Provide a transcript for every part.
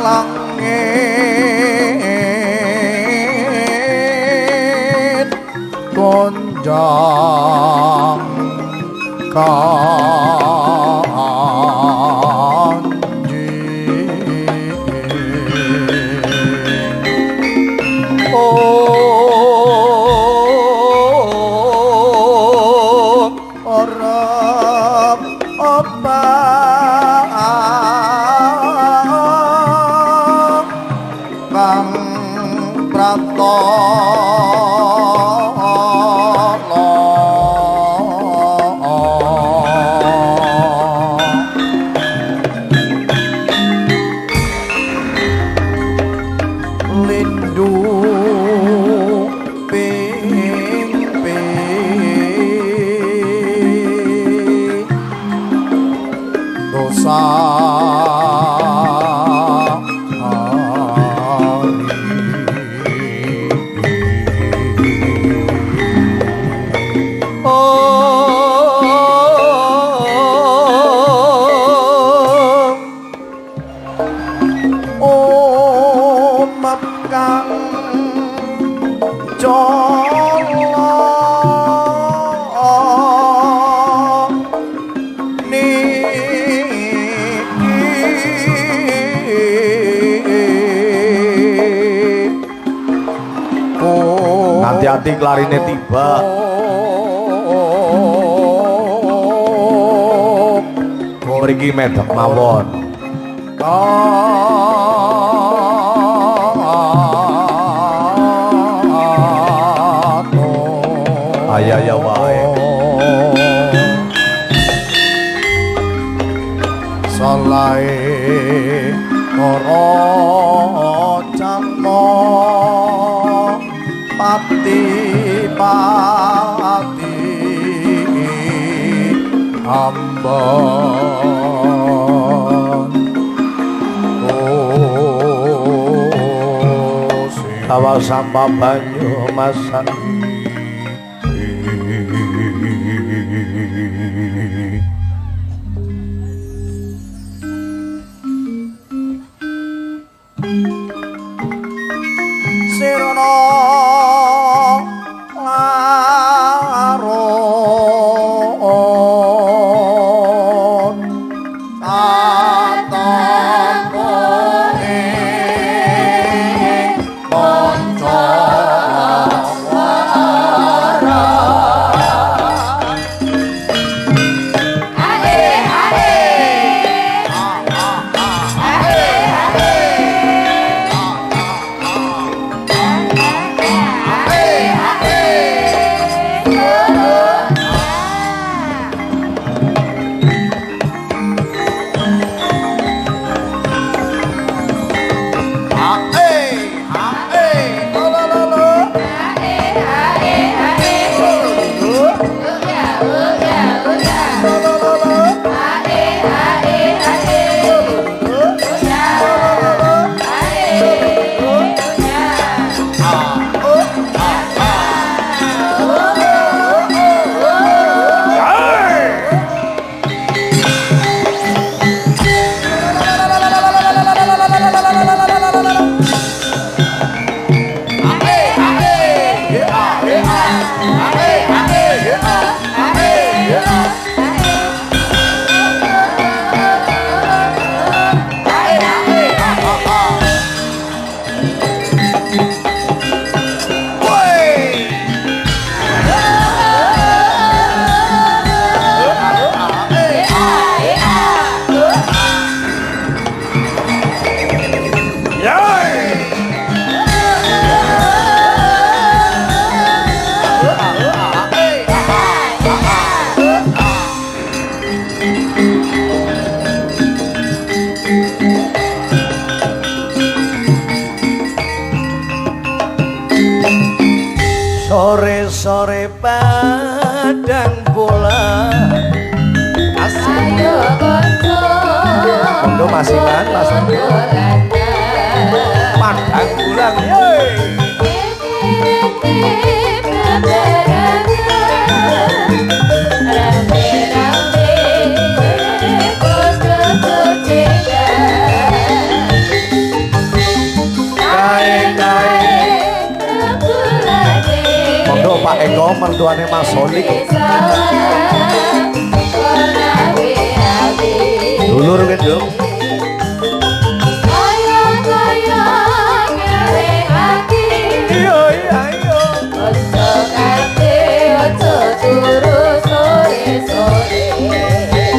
langit gonjang kanji orep obang kang lindu pimpi dosa hati-hati klarine tiba mriki medhek mawon ayah wae salae ora cangmo pati-pati ambon tawa sampah banyu masan sirono sore-sore padang bola ayo kondo masinan Mas padang bulan mertuane Mas Solik. Dulur kan yo.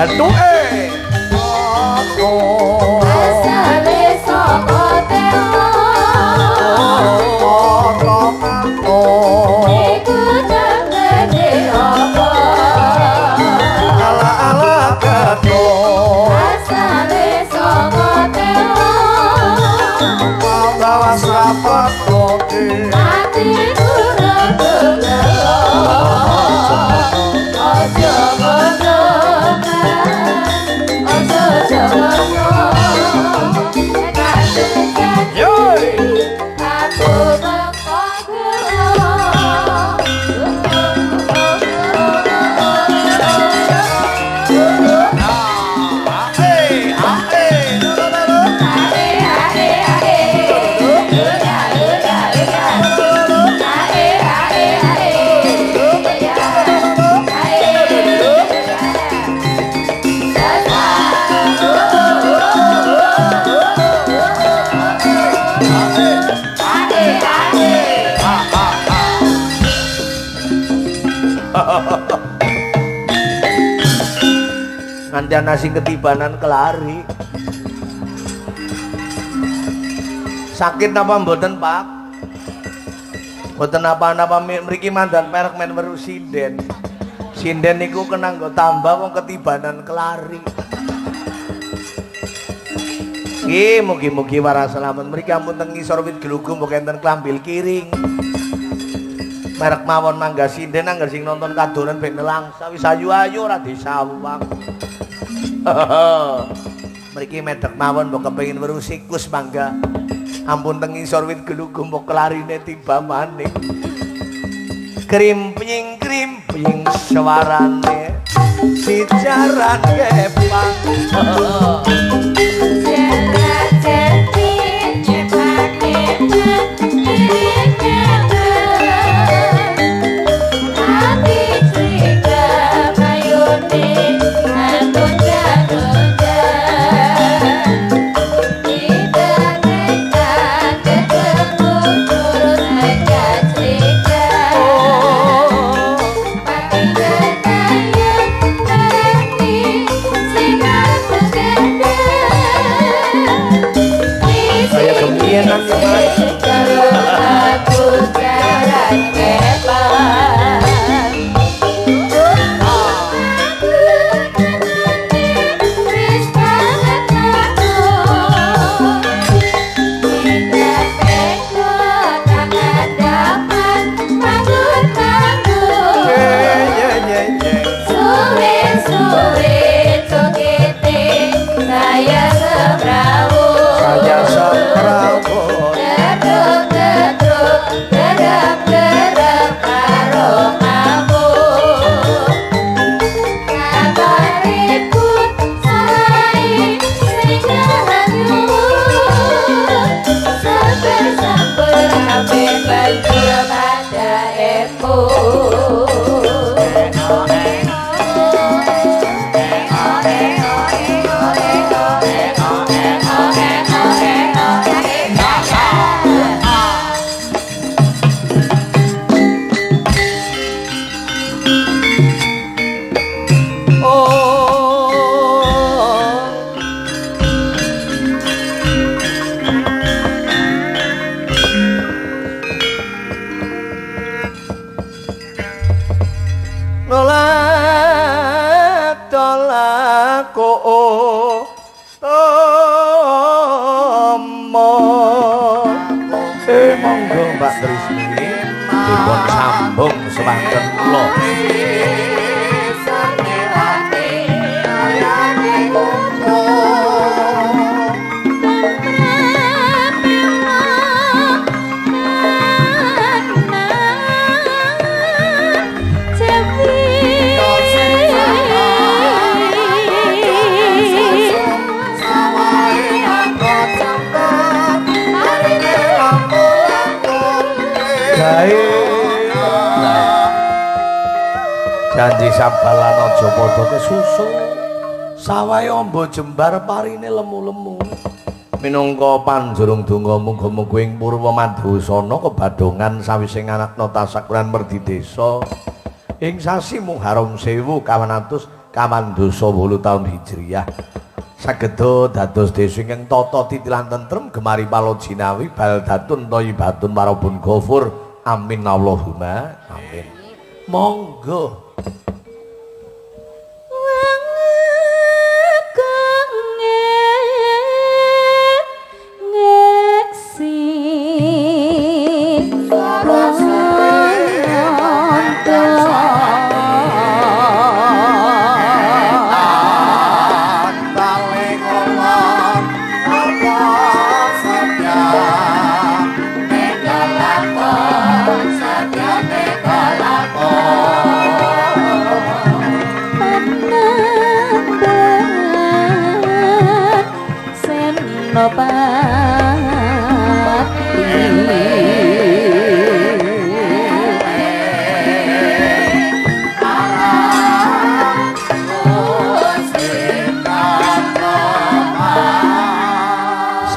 Gantung asale saka teo iku jenenge apa ala-ala kato asale saka teo bawa sapat kote ati kurang kelelo aja ngantian nasi ketibanan kelari. Sakit napa mboten, Pak? Mboten napa-napa mriki mandan perek men weru sinden. Sinden niku kena nggo tambah wong ketibanan kelari. Nggih, mugi-mugi waras selamat. Mriki ampun teng ngisor wit glugum mbok enten klambil kiring. Merek mawon mangga sinden angger sing nonton kadonan ben nelang sawis ayu-ayu ora disawang. Mriki medhek mawon mbok kepengin weruh sikus mangga. Ampun teng ngisor wit glugum mbok kelarine tiba maning. Krimping suarane sijaran kepang. Monggo Mbak Trisni dipun sambung semanten kula. janji sabalan aja padha kesusu sawahe amba jembar parine lemu-lemu minangka panjurung donga muga-muga ing purwa madhusana kebadongan sawise nganakna tasakran merdi desa ing sasi Muharram 1400 kamandasa 8 taun Hijriah sageda dados desa ingkang tata titilan tentrem gemari palojinawi baldatun thayyibatun warabun ghafur amin Allahumma amin monggo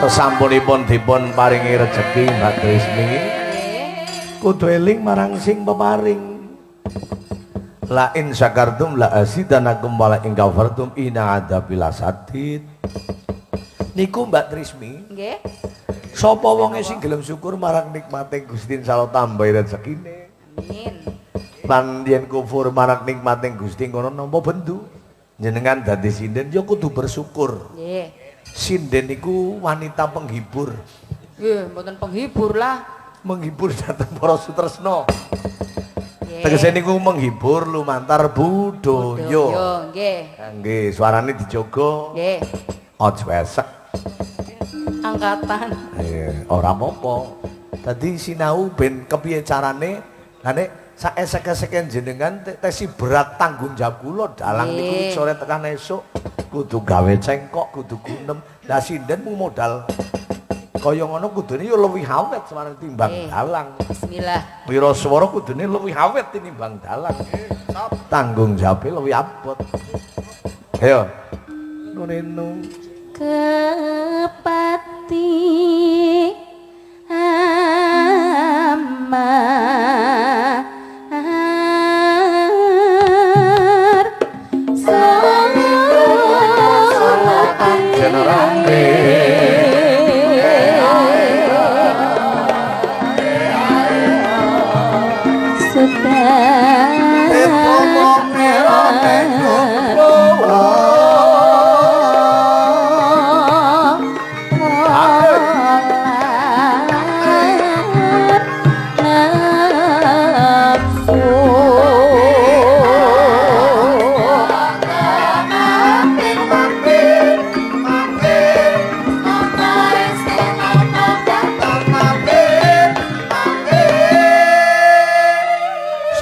sasampunipun dipun paringi rejeki Mbak Trismi kudu eling marang sing peparing la in syakartum la azidanakum wa la in kafartum inna adzabi lasadid niku Mbak Trismi nggih sapa wonge sing gelem syukur marang nikmate Gusti insyaallah tambahi rezekine amin lan yen kufur marang nikmate Gusti ngono nampa bendu jenengan dadi sinden ya kudu bersyukur nggih sinden niku wanita penghibur. Nggih, mboten penghibur lah. Menghibur dhateng para sutresna. Nggih. Tegese niku menghibur lumantar budaya. Nggih. Nggih, suarane dijogo. Nggih. Aja wesek. Angkatan. Ora apa-apa. Dadi sinau ben kepiye carane? Lah nek saesek-eseken jenengan tesi berat tanggung jawab kula dalang niku sore tekan esuk. Kudu gawe cengkok, kudu gunem. Lah sinden mu modal kaya ngono kudune ya luwih awet samarang timbang dalang. Bismillah. Wira swara kudune luwih awet tinimbang dalang. Tanggung jawabe luwih abot. Ayo. Nunenu kepati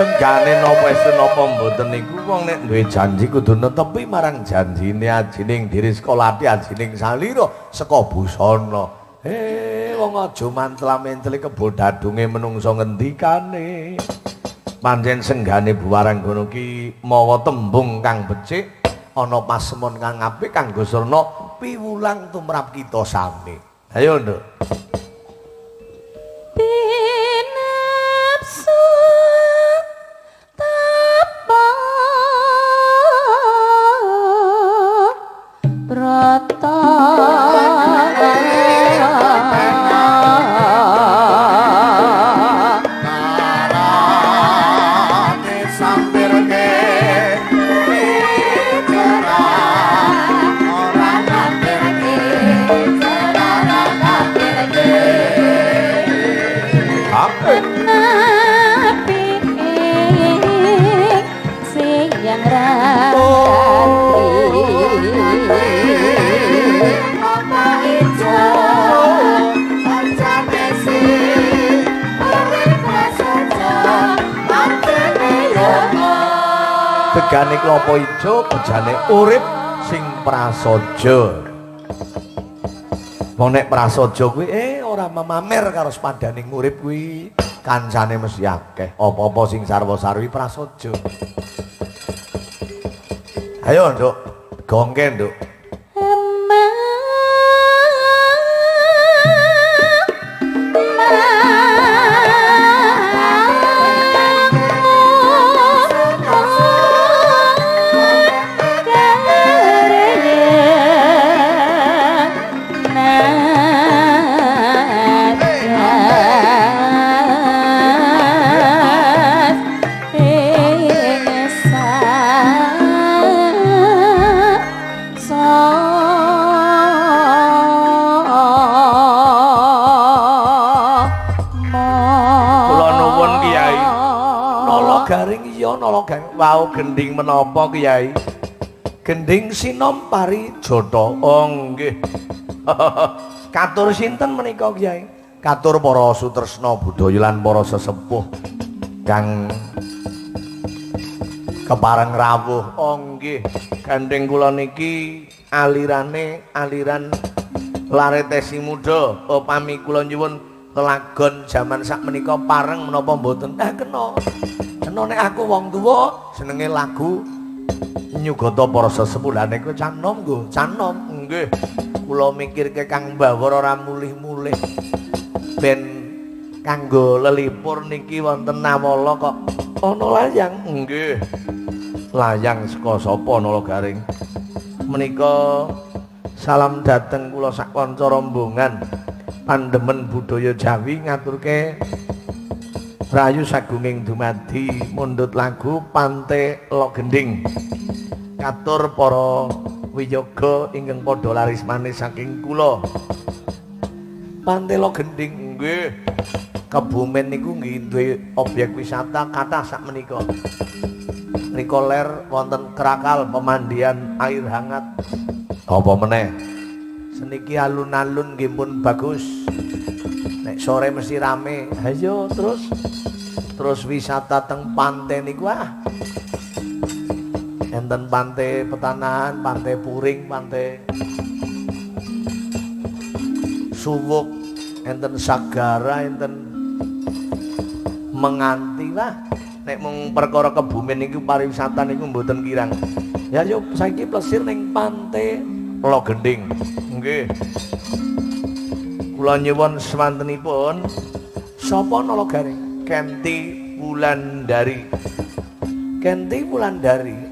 senggane napa estu napa mboten niku wong nek duwe janji kudu netepi marang janjine ajining diri sekolati ajining salira saka busana. Wong aja mantla-mentli kebodadunge menungso ngendikane. Pancen senggane buwarang ngono ki mawa tembung kang becik ana pasemon kang apik kanggo srana piwulang tumrap kita sami. Ayo, Nduk. Tegane klapa ijo bejane urip sing prasaja. Wong nek prasaja kuwi ora memamer karo sepadaning urip kuwi kancane mesti akeh. Apa-apa sing sarwa-sarwi prasaja. Ayo, Nduk. Gongken, Nduk. Garing iya nala garing wau gending menapa Kyai? Gending sinom pari jotha. Oh nggih. Katur sinten menika Kyai? Katur para sutresna budaya lan para sesepuh kang kepareng rawuh. Oh nggih. Gandeng kula niki alirane aliran laretesi muda. Upami kula nyuwun kelagon jaman sak menika pareng menapa mboten? Kena. Kena nek aku wong tuwa senenge lagu nyugata para sesepuh. Lah niku canom nggo, canom nggih. Kula mikirke Kang Bawor ora mulih-mulih ben kanggo lelipur niki wonten Nawala kok ana layang. Nggih. Layang saka sapa nala garing? Menika salam dateng kula sak kanca rombongan pandemen budaya Jawi ngaturke rayu sagunging dumadi mundhut lagu Pante Logending. Katur para wiyoga ingkang padha laris manis saking kula. Pante Logending nggih. Kebumen niku nggih duwe objek wisata kathah sak menika. Mriko ler wonten Krakal pemandian air hangat. Apa meneh? Seniki alun-alun nggih pun bagus. Nek sore mesti rame. Ayo terus wisata teng pantai niku enten pantai Petanahan, pantai Puring, pantai Suwuk, enten Sagara, enten Menganti nek mung perkara Kebumen niku pariwisata niku mboten kirang. Ya yo saiki plesir ning Pante Logending. Nggih. Kula nyuwun semantenipun sapa nala garing? Kenti Wulandari. Kenti Wulandari.